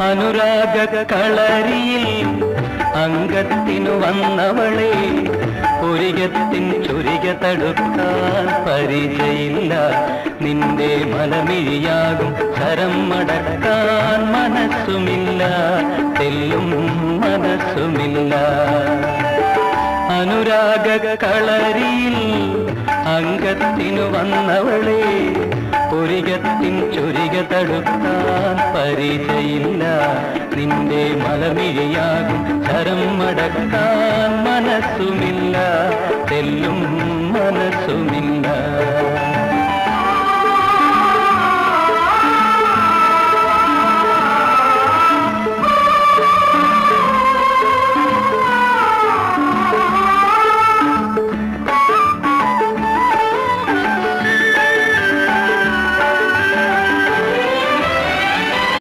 അനുരാഗ കളരിയിൽ അംഗത്തിനു വന്നവളെ പുരികത്തിൻ ചുരിക തടുക്കാൻ പരിചയില്ല. നിന്റെ മലമിഴിയാകും കരം മടക്കാൻ മനസ്സുമില്ല, തെല്ലും മനസ്സുമില്ല. അനുരാഗ കളരിയിൽ അംഗത്തിനു വന്നവളെ പുരികത്തിൻ ചുരിക തടുക്കാൻ പരിചയില്ല. നിന്റെ മലമിഴിയാകും കരം മടക്കാൻ മനസ്സുമില്ല, തെല്ലും മനസ്സുമില്ല.